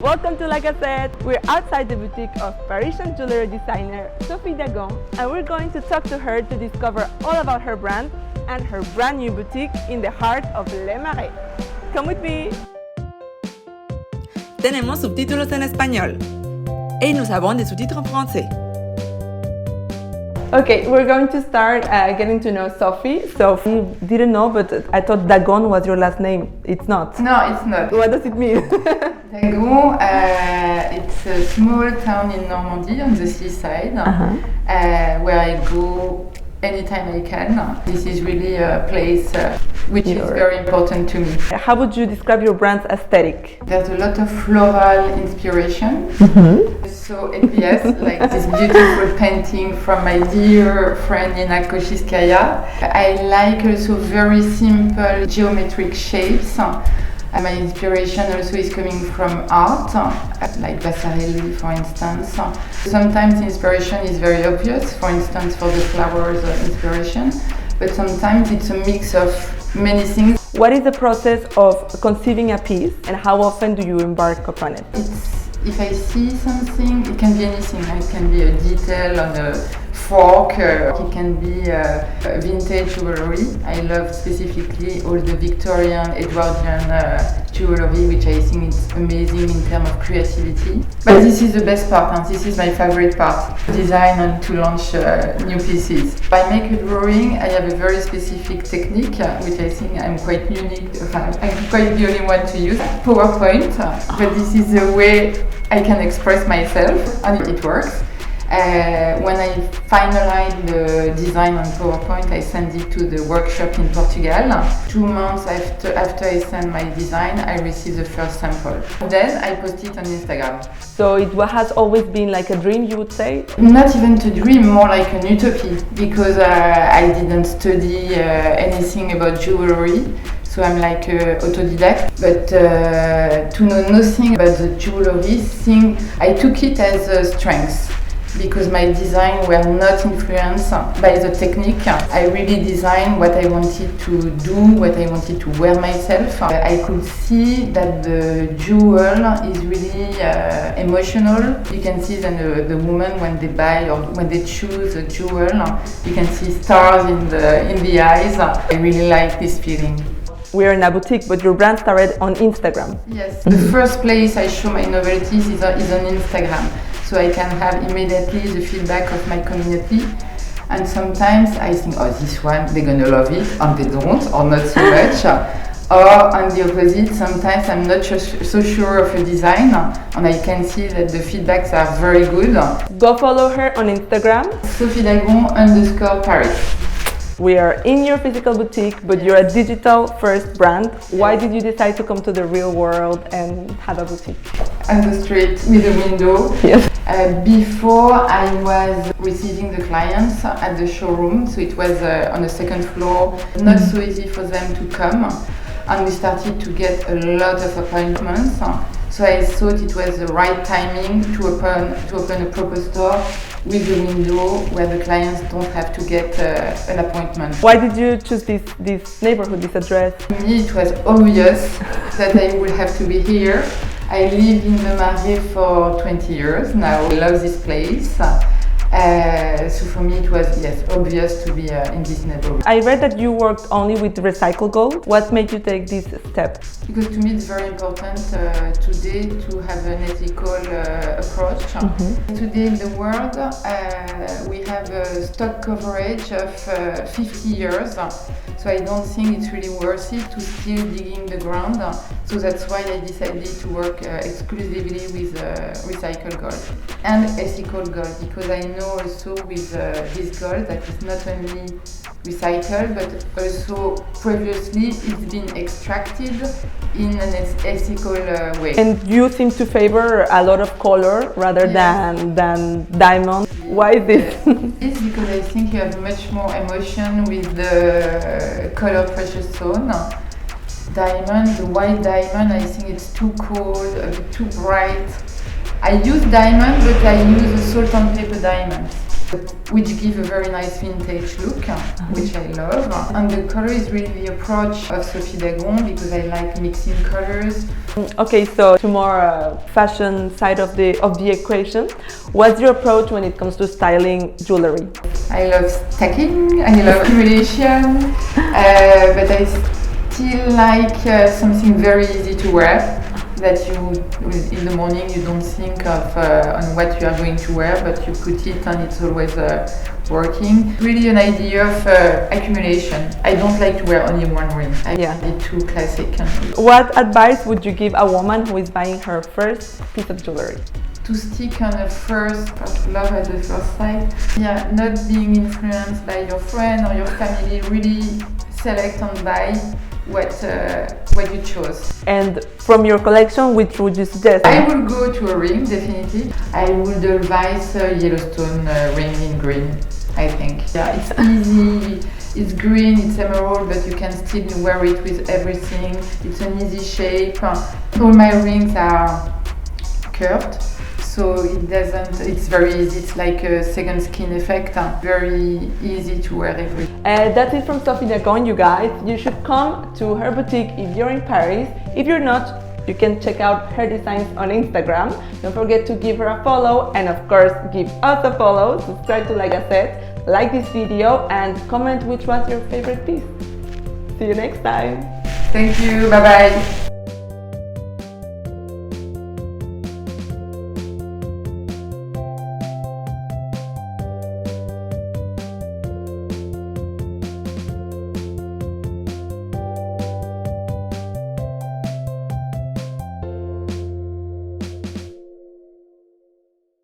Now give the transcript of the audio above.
Welcome to La Gazette. We're outside the boutique of Parisian jewelry designer Sophie D'AGON, and we're going to talk to her to discover all about her brand and her brand new boutique in the heart of Les Marais. Come with me. Tenemos subtítulos en español et nous avons des sous-titres en français. Okay, we're going to start getting to know Sophie. Sophie didn't know, but I thought D'AGON was your last name. It's not. No, it's not. What does it mean? D'AGON, it's a small town in Normandy on the seaside, where I go anytime I can. This is really a place which is very important to me. How would you describe your brand's aesthetic? There's a lot of floral inspiration. So APS, like this beautiful painting from my dear friend Nina Koshiskaya. I like also very simple geometric shapes. My inspiration also is coming from art, like Vasarely, for instance. Sometimes inspiration is very obvious, for instance for the flowers inspiration, but sometimes it's a mix of many things. What is the process of conceiving a piece, and how often do you embark upon it? If I see something, it can be anything. It can be a detail on a fork, it can be vintage jewelry. I love specifically all the Victorian, Edwardian jewelry, which I think is amazing in terms of creativity. But this is the best part, and this is my favorite part, design and to launch new pieces. If I make a drawing, I have a very specific technique, which I think I'm quite unique, I'm quite the only one to use, PowerPoint, but this is the way I can express myself, and it works. When I finalize the design on PowerPoint, I send it to the workshop in Portugal. 2 months after I send my design, I receive the first sample. Then I post it on Instagram. So it has always been like a dream, you would say? Not even a dream, more like an utopia, because I didn't study anything about jewelry. So I'm like autodidact, but to know nothing about the jewelry thing, I took it as a strength. Because my design were not influenced by the technique. I really designed what I wanted to do, what I wanted to wear myself. I could see that the jewel is really emotional. You can see that the woman, when they buy or when they choose a jewel, you can see stars in the eyes. I really like this feeling. We're in a boutique, but your brand started on Instagram. Yes, the first place I show my novelties is on Instagram. So I can have immediately the feedback of my community. And sometimes I think, oh, this one, they're gonna love it, and they don't, or not so much. Or on the opposite, sometimes I'm not so sure of a design, and I can see that the feedbacks are very good. Go follow her on Instagram. Sophie D'AGON _Paris. We are in your physical boutique, but you're a digital first brand. Why did you decide to come to the real world and have a boutique? On the street with a window. Yes. Before I was receiving the clients at the showroom, so it was on the second floor, not so easy for them to come, and we started to get a lot of appointments. So I thought it was the right timing to open a proper store with a window where the clients don't have to get an appointment. Why did you choose this neighborhood, this address? For me, it was obvious that I would have to be here. I live in the Marais for 20 years now. I love this place. So for me it was, yes, obvious to be in this neighborhood. I read that you worked only with recycled gold. What made you take this step? Because to me it's very important today to have an ethical approach. Today in the world we have a stock coverage of 50 years. So I don't think it's really worth it to still digging the ground. So that's why I decided to work exclusively with recycled gold and ethical gold, because I know also with this gold that is not only recycled but also previously it's been extracted in an ethical way. And you seem to favor a lot of color rather than diamond. Why is this? It's because I think you have much more emotion with the color precious stone. Diamond, the white diamond, I think it's too cold, a bit too bright. I use diamond, but I use a salt and pepper diamond. which give a very nice vintage look, which I love. And the color is really the approach of Sophie D'AGON because I like mixing colors. Okay, so to more fashion side of the equation, what's your approach when it comes to styling jewelry? I love stacking, I love accumulation, but I still like something very easy to wear. That you, in the morning, you don't think of on what you are going to wear, but you put it and it's always working. Really an idea of accumulation. I don't like to wear only one ring. I find it too classic. What advice would you give a woman who is buying her first piece of jewelry? To stick on a first love at the first sight. Yeah, not being influenced by your friend or your family. Really select and buy what you chose. And from your collection, which would you suggest? I will go to a ring, definitely. I would advise a Yellowstone ring in green, I think. Yeah, it's easy, it's green, it's emerald, but you can still wear it with everything. It's an easy shape. All my rings are curved, so it's very easy. It's like a second skin effect. Very easy to wear everything. That's it from Sophie D'AGON, you guys. You should come to her boutique if you're in Paris. If you're not, you can check out her designs on Instagram. Don't forget to give her a follow, and of course give us a follow. Subscribe to La Gazette, like this video, and comment which was your favorite piece. See you next time. Thank you, bye bye.